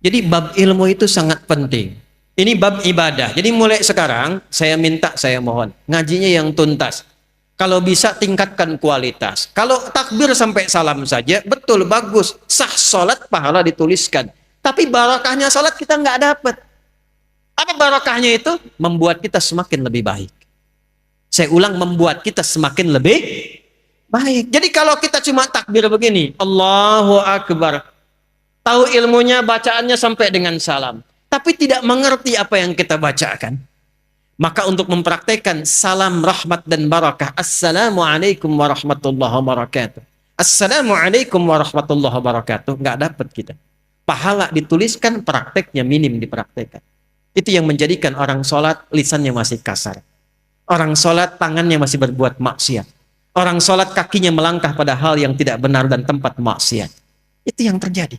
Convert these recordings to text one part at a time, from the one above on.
Jadi bab ilmu itu sangat penting. Ini bab ibadah. Jadi mulai sekarang saya minta, saya mohon ngajinya yang tuntas. Kalau bisa tingkatkan kualitas. Kalau takbir sampai salam saja, betul bagus. Sah sholat, pahala dituliskan. Tapi barakahnya sholat kita nggak dapat. Apa barakahnya itu? Membuat kita semakin lebih baik. Saya ulang, membuat kita semakin lebih baik. Jadi kalau kita cuma takbir begini, Allahu Akbar, tahu ilmunya, bacaannya sampai dengan salam, tapi tidak mengerti apa yang kita bacakan, maka untuk mempraktekkan salam rahmat dan barakah, Assalamualaikum warahmatullahi wabarakatuh, Assalamualaikum warahmatullahi wabarakatuh, nggak dapat kita. Pahala dituliskan, prakteknya minim dipraktekkan. Itu yang menjadikan orang sholat lisannya masih kasar. Orang sholat tangannya masih berbuat maksiat. Orang sholat kakinya melangkah pada hal yang tidak benar dan tempat maksiat. Itu yang terjadi.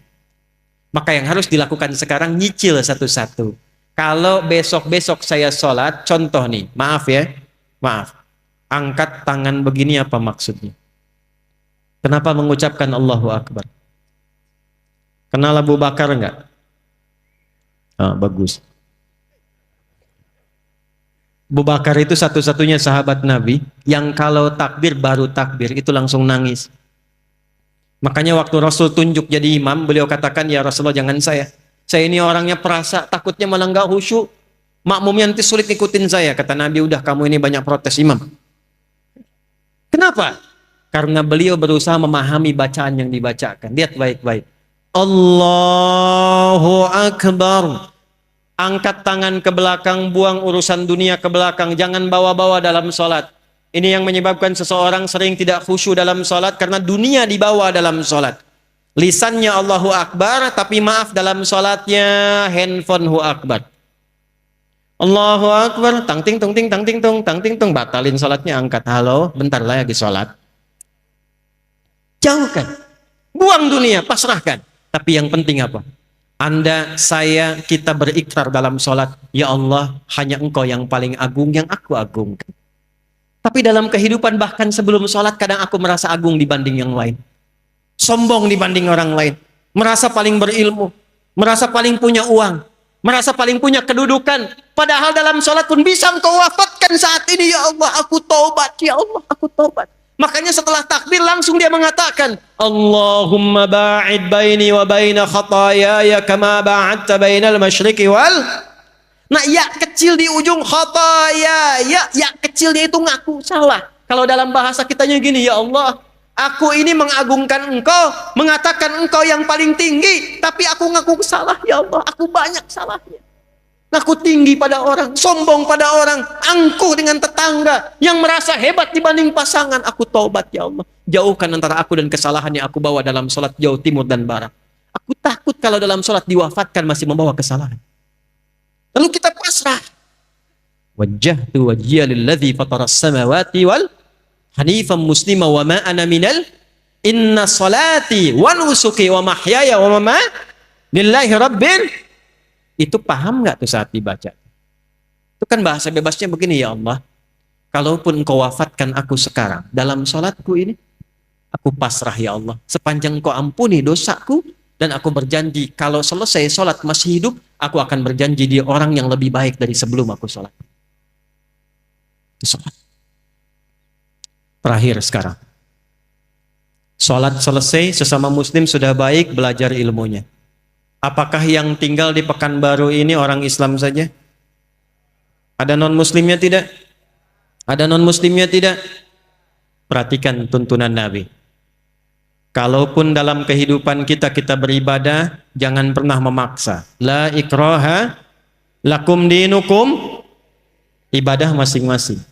Maka yang harus dilakukan sekarang, nyicil satu-satu. Kalau besok-besok saya sholat, contoh nih, maaf ya, maaf. Angkat tangan begini apa maksudnya? Kenapa mengucapkan Allahu Akbar? Kenal Abu Bakar enggak? Bagus. Abu Bakar itu satu-satunya sahabat Nabi yang kalau takbir, baru takbir itu langsung nangis. Makanya waktu Rasul tunjuk jadi imam, beliau katakan, ya Rasulullah jangan saya. Saya ini orangnya perasa, takutnya malah nggak khusyuk. Makmumnya nanti sulit ikutin saya. Kata Nabi, udah kamu ini banyak protes imam. Kenapa? Karena beliau berusaha memahami bacaan yang dibacakan. Lihat baik-baik. Allahu Akbar. Angkat tangan ke belakang, buang urusan dunia ke belakang. Jangan bawa-bawa dalam sholat. Ini yang menyebabkan seseorang sering tidak khusyuk dalam sholat karena dunia dibawa dalam sholat. Lisannya Allahu Akbar, tapi maaf dalam sholatnya handphone Hu Akbar. Allahu Akbar, tang ting tung ting tang ting tung tang ting tung, batalin sholatnya, angkat, halo, bentar lagi sholat. Jauhkan, buang dunia, pasrahkan. Tapi yang penting apa? Anda, saya, kita berikrar dalam sholat, ya Allah, hanya Engkau yang paling agung, yang aku agungkan. Tapi dalam kehidupan bahkan sebelum sholat, kadang aku merasa agung dibanding yang lain. Sombong dibanding orang lain. Merasa paling berilmu. Merasa paling punya uang. Merasa paling punya kedudukan. Padahal dalam sholat pun bisa Engkau wafatkan saat ini, ya Allah, aku taubat, ya Allah, aku taubat. Makanya setelah takbir langsung dia mengatakan, Allahumma ba'id baini wa baina khatayaya kama ba'adta bainal masyriqi wal. Nah, ya kecil di ujung khataya, ya kecil dia itu ngaku salah. Kalau dalam bahasa kitanya gini, ya Allah, aku ini mengagungkan Engkau, mengatakan Engkau yang paling tinggi, tapi aku ngaku salah, ya Allah, aku banyak salahnya. Aku tinggi pada orang, sombong pada orang, angkuh dengan tetangga, yang merasa hebat dibanding pasangan. Aku taubat, ya Allah. Jauhkan antara aku dan kesalahan yang aku bawa dalam sholat jauh timur dan barat. Aku takut kalau dalam sholat diwafatkan masih membawa kesalahan. Lalu kita pasrah. Wajjahtu wajhiya lilladzi fataras samawati wal hanifan muslima wa ma ana minal inna salati wa nusuki wa mahyaya wa mamati lillahi rabbil. Itu paham nggak tuh saat dibaca? Itu kan bahasa bebasnya begini, ya Allah, kalaupun Engkau wafatkan aku sekarang dalam sholatku ini, aku pasrah, ya Allah, sepanjang Engkau ampuni dosaku, dan aku berjanji kalau selesai sholat masih hidup, aku akan berjanji dia orang yang lebih baik dari sebelum aku sholat. Itu sholat. Terakhir sekarang, sholat selesai, sesama muslim sudah baik, belajar ilmunya. Apakah yang tinggal di Pekanbaru ini orang Islam saja? Ada non-muslimnya tidak? Ada non-muslimnya tidak? Perhatikan tuntunan Nabi. Kalaupun dalam kehidupan kita beribadah, jangan pernah memaksa. La ikraha lakum dinukum, ibadah masing-masing.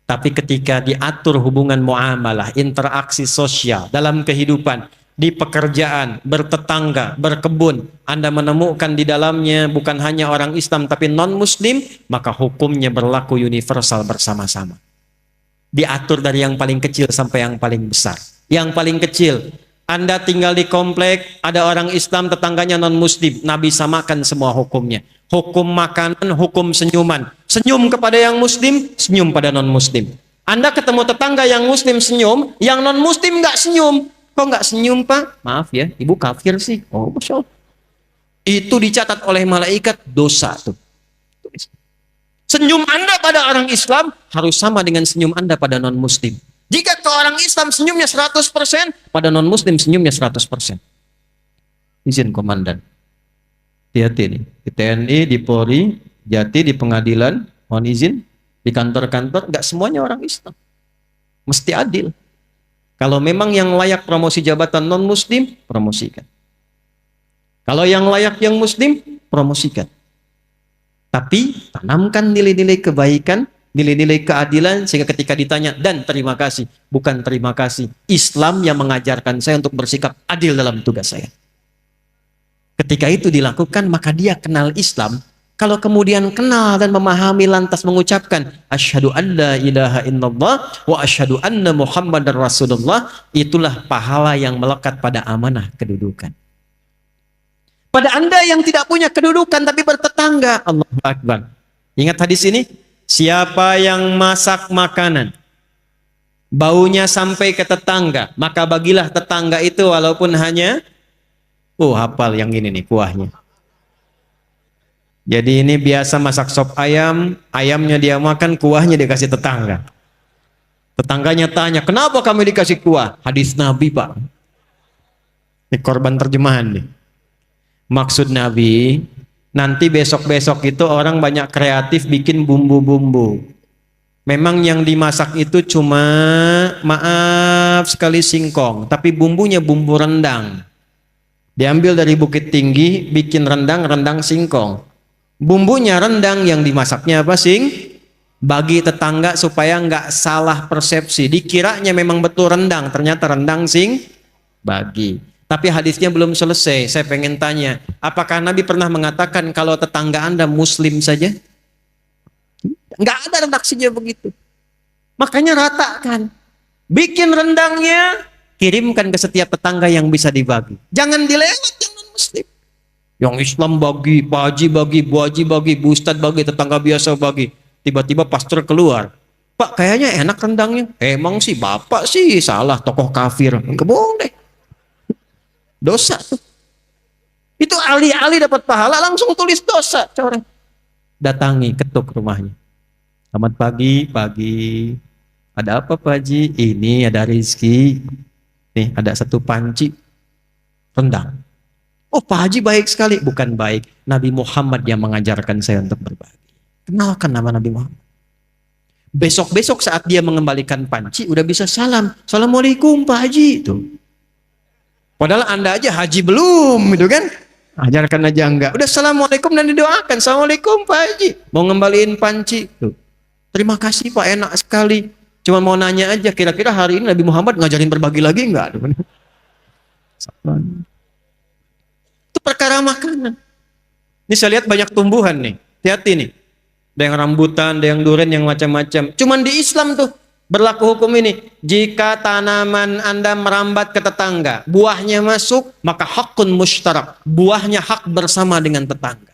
Tapi ketika diatur hubungan muamalah, interaksi sosial dalam kehidupan, di pekerjaan, bertetangga, berkebun, Anda menemukan di dalamnya bukan hanya orang Islam tapi non-muslim, maka hukumnya berlaku universal bersama-sama. Diatur dari yang paling kecil sampai yang paling besar. Yang paling kecil, Anda tinggal di komplek, ada orang Islam, tetangganya non-muslim, Nabi samakan semua hukumnya. Hukum makanan, hukum senyuman. Senyum kepada yang muslim, senyum pada non-muslim. Anda ketemu tetangga yang muslim senyum, yang non-muslim nggak senyum. Kok nggak senyum, Pak? Maaf ya, ibu kafir sih. Oh, Masya Allah. Itu dicatat oleh malaikat dosa tuh. Senyum Anda pada orang Islam harus sama dengan senyum Anda pada non-Muslim. Jika ke orang Islam senyumnya 100%, pada non-Muslim senyumnya 100%. Izin komandan. Hati-hati nih. Di TNI, di Polri, Jati, di pengadilan, mohon izin, di kantor-kantor, nggak semuanya orang Islam. Mesti adil. Kalau memang yang layak promosi jabatan non-Muslim, promosikan. Kalau yang layak yang Muslim, promosikan. Tapi tanamkan nilai-nilai kebaikan, nilai-nilai keadilan, sehingga ketika ditanya, dan terima kasih, bukan terima kasih. Islam yang mengajarkan saya untuk bersikap adil dalam tugas saya. Ketika itu dilakukan, maka dia kenal Islam. Kalau kemudian kenal dan memahami lantas mengucapkan, asyhadu an la ilaha illallah wa asyhadu anna muhammadar rasulullah, itulah pahala yang melekat pada amanah kedudukan. Pada Anda yang tidak punya kedudukan tapi bertetangga, Allahu Akbar. Ingat hadis ini? Siapa yang masak makanan, baunya sampai ke tetangga, maka bagilah tetangga itu walaupun hanya, hafal yang ini nih kuahnya. Jadi ini biasa masak sop ayam, ayamnya dia makan, kuahnya dikasih tetangga. Tetangganya tanya, kenapa kami dikasih kuah? Hadis Nabi, Pak. Ini korban terjemahan nih. Maksud Nabi, nanti besok-besok itu orang banyak kreatif bikin bumbu-bumbu. Memang yang dimasak itu cuma, maaf sekali, singkong. Tapi bumbunya bumbu rendang. Diambil dari Bukit Tinggi, bikin rendang singkong. Bumbunya rendang, yang dimasaknya apa? Bagi tetangga supaya nggak salah persepsi. Dikiranya memang betul rendang, ternyata rendang bagi. Tapi hadisnya belum selesai. Saya pengen tanya, apakah Nabi pernah mengatakan kalau tetangga Anda Muslim saja? Nggak ada redaksinya begitu. Makanya ratakan. Bikin rendangnya, kirimkan ke setiap tetangga yang bisa dibagi. Jangan dilewat yang non-Muslim. Yang Islam bagi, Pak Haji bagi, Bu Haji bagi, Bu Ustadz bagi, tetangga biasa bagi. Tiba-tiba pastor keluar. Pak, kayaknya enak rendangnya. Emang sih, Bapak sih salah, tokoh kafir. Enggak bohong deh. Dosa tuh. Itu ahli-ahli dapat pahala langsung tulis dosa, coret. Datangi, ketuk rumahnya. Selamat pagi, pagi. Ada apa Pak Haji? Ini ada rezeki. Nih, ada satu panci rendang. Oh, Pak Haji baik sekali. Bukan baik, Nabi Muhammad yang mengajarkan saya untuk berbagi. Kenalkan nama Nabi Muhammad. Besok-besok saat dia mengembalikan panci, udah bisa salam. Assalamualaikum Pak Haji. Tuh. Padahal Anda aja haji belum, gitu kan? Ajarkan aja enggak. Udah assalamualaikum dan didoakan. Assalamualaikum Pak Haji. Mau ngembaliin panci. Tuh. Terima kasih Pak, enak sekali. Cuma mau nanya aja, kira-kira hari ini Nabi Muhammad ngajarin berbagi lagi enggak? Itu perkara makanan. Ini saya lihat banyak tumbuhan nih. Hati-hati nih. Ada yang rambutan, ada yang durian, yang macam-macam. Cuman di Islam tuh berlaku hukum ini. Jika tanaman Anda merambat ke tetangga, buahnya masuk, maka hakun mushtarak. Buahnya hak bersama dengan tetangga.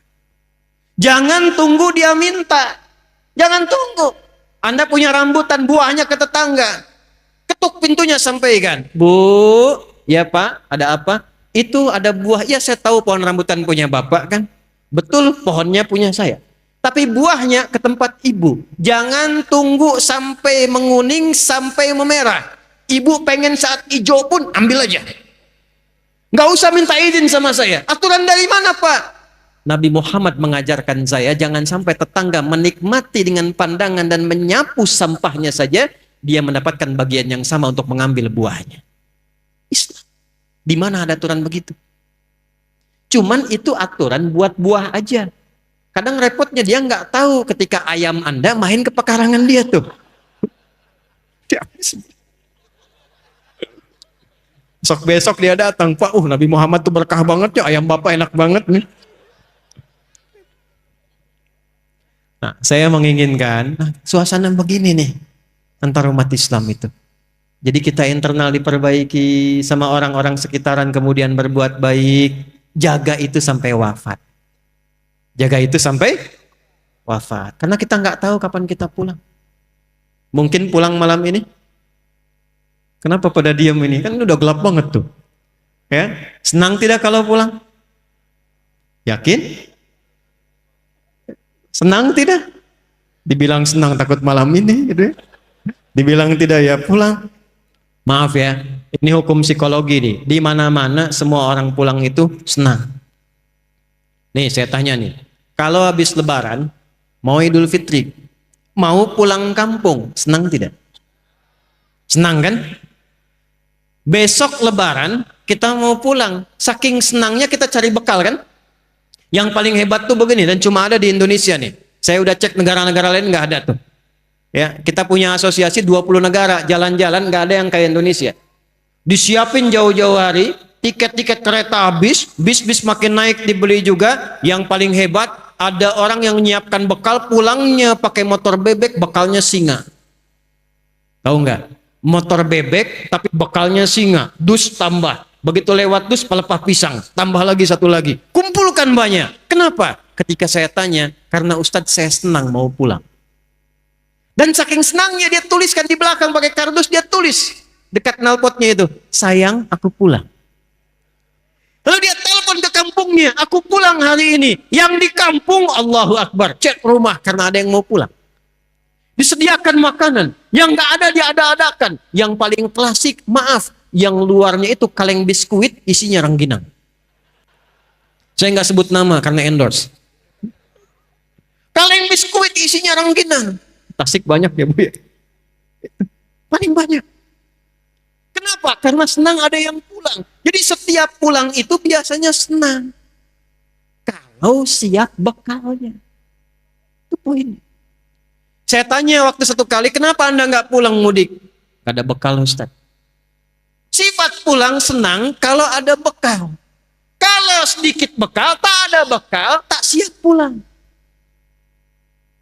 Jangan tunggu dia minta. Jangan tunggu. Anda punya rambutan, buahnya ke tetangga. Ketuk pintunya, sampaikan. Bu, ya Pak, ada apa? Itu ada buah. Ya, saya tahu pohon rambutan punya Bapak kan. Betul, pohonnya punya saya. Tapi buahnya ke tempat ibu. Jangan tunggu sampai menguning, sampai memerah. Ibu pengen saat hijau pun ambil aja. Nggak usah minta izin sama saya. Aturan dari mana Pak? Nabi Muhammad mengajarkan saya, jangan sampai tetangga menikmati dengan pandangan dan menyapu sampahnya saja, dia mendapatkan bagian yang sama untuk mengambil buahnya. Islam. Di mana ada aturan begitu? Cuman itu aturan buat buah aja. Kadang repotnya dia nggak tahu ketika ayam Anda main ke pekarangan dia tuh. Besok dia datang, Pak, Nabi Muhammad tuh berkah banget ya, ayam Bapak enak banget nih. Nah, saya menginginkan suasana begini nih antara umat Islam itu. Jadi kita internal diperbaiki, sama orang-orang sekitaran kemudian berbuat baik, jaga itu sampai wafat. Jaga itu sampai wafat. Karena kita nggak tahu kapan kita pulang. Mungkin pulang malam ini. Kenapa pada diam ini? Kan udah gelap banget tuh. Ya, senang tidak kalau pulang? Yakin? Senang tidak? Dibilang senang takut malam ini gitu ya. Dibilang tidak ya pulang. Maaf ya, ini hukum psikologi nih. Di mana-mana semua orang pulang itu senang. Nih saya tanya nih, kalau habis Lebaran, mau Idul Fitri, mau pulang kampung, senang tidak? Senang kan? Besok Lebaran kita mau pulang, saking senangnya kita cari bekal kan? Yang paling hebat tuh begini, dan cuma ada di Indonesia nih. Saya udah cek negara-negara lain nggak ada tuh. Ya, kita punya asosiasi 20 negara, jalan-jalan nggak ada yang kayak Indonesia. Disiapin jauh-jauh hari, tiket-tiket kereta habis, bis-bis makin naik dibeli juga. Yang paling hebat, ada orang yang menyiapkan bekal, pulangnya pakai motor bebek, bekalnya singa. Tahu nggak? Motor bebek tapi bekalnya singa, dus tambah. Begitu lewat dus pelepah pisang, tambah lagi satu lagi. Kumpulkan banyak. Kenapa? Ketika saya tanya, karena Ustadz saya senang mau pulang. Dan saking senangnya dia tuliskan di belakang pakai kardus, dia tulis dekat knalpotnya itu, sayang aku pulang. Lalu dia telepon ke kampungnya, aku pulang hari ini. Yang di kampung, Allahu Akbar, cek rumah karena ada yang mau pulang. Disediakan makanan, yang nggak ada diada-adakan. Yang paling klasik, maaf, yang luarnya itu kaleng biskuit, isinya rengginang. Saya nggak sebut nama karena endorse. Kaleng biskuit isinya rengginang. Tasik banyak ya Bu ya. Paling banyak. Kenapa? Karena senang ada yang pulang. Jadi setiap pulang itu biasanya senang. Kalau siap bekalnya. Itu poinnya. Saya tanya waktu satu kali, kenapa Anda nggak pulang mudik? Gak ada bekal Ustaz. Sifat pulang senang kalau ada bekal. Kalau sedikit bekal, tak ada bekal, tak siap pulang.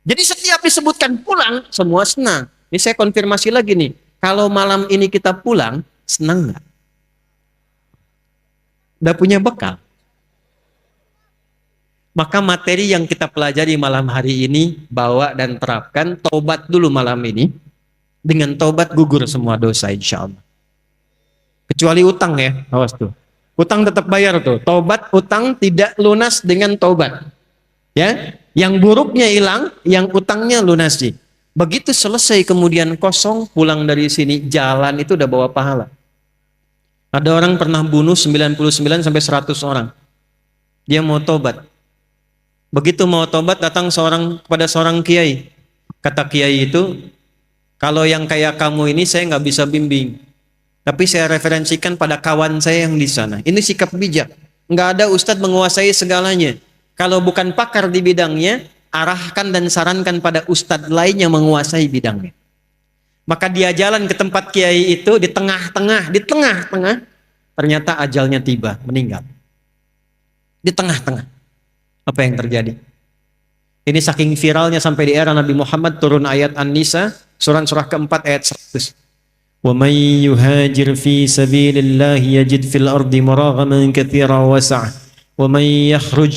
Jadi setiap disebutkan pulang, semua senang. Ini saya konfirmasi lagi nih. Kalau malam ini kita pulang, senang nggak? Udah punya bekal? Maka materi yang kita pelajari malam hari ini, bawa dan terapkan, tobat dulu malam ini. Dengan tobat gugur semua dosa insya Allah. Kecuali utang ya, awas tuh. Utang tetap bayar tuh. Tobat, utang tidak lunas dengan tobat. Ya, yang buruknya hilang, yang utangnya lunasi. Begitu selesai kemudian kosong, pulang dari sini, jalan itu udah bawa pahala. Ada orang pernah bunuh 99 sampai 100 orang. Dia mau tobat. Begitu mau tobat, datang kepada seorang kiai. Kata kiai itu, kalau yang kayak kamu ini saya nggak bisa bimbing. Tapi saya referensikan pada kawan saya yang di sana. Ini sikap bijak. Nggak ada ustadz menguasai segalanya. Kalau bukan pakar di bidangnya, arahkan dan sarankan pada ustadz lain yang menguasai bidangnya. Maka dia jalan ke tempat kiai itu, di tengah-tengah, ternyata ajalnya tiba, meninggal. Di tengah-tengah. Apa yang terjadi? Ini saking viralnya sampai di era Nabi Muhammad turun ayat An-Nisa, surah keempat ayat 100. وَمَنْ يُهَاجِرْ فِي سَبِيلِ اللَّهِ يَجِدْ فِي الْأَرْضِ مُرَاغَمًا كَثِيرًا وَسَعًا وَمَنْ يَخْرُجْ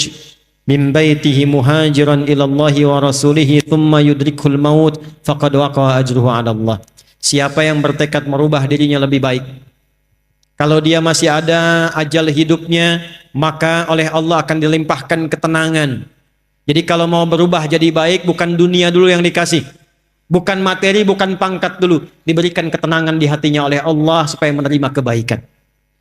مِنْ بَيْتِهِ مُهَاجِرًا إِلَى اللَّهِ وَرَسُولِهِ ثُمَّ يُدْرِكْهُ الْمَوْتِ فَقَدْ وَقَعَ أَجْرُهُ عَلَى اللَّهِ. Siapa yang bertekad merubah dirinya lebih baik, kalau dia masih ada ajal hidupnya, maka oleh Allah akan dilimpahkan ketenangan. Jadi kalau mau berubah jadi baik, bukan dunia dulu yang dikasih, bukan materi, bukan pangkat dulu, diberikan ketenangan di hatinya oleh Allah supaya menerima kebaikan.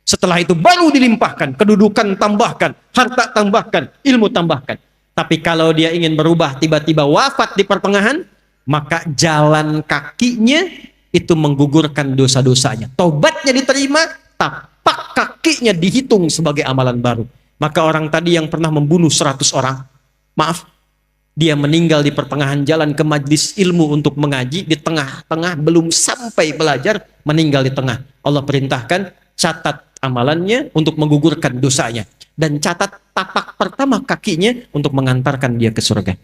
Setelah itu baru dilimpahkan, kedudukan tambahkan, harta tambahkan, ilmu tambahkan. Tapi kalau dia ingin berubah tiba-tiba wafat di pertengahan, maka jalan kakinya itu menggugurkan dosa-dosanya. Tobatnya diterima, tapak kakinya dihitung sebagai amalan baru. Maka orang tadi yang pernah membunuh 100 orang, maaf, dia meninggal di pertengahan jalan ke majlis ilmu untuk mengaji, di tengah-tengah belum sampai belajar, meninggal di tengah. Allah perintahkan, catat amalannya untuk menggugurkan dosanya. Dan catat tapak pertama kakinya untuk mengantarkan dia ke surga.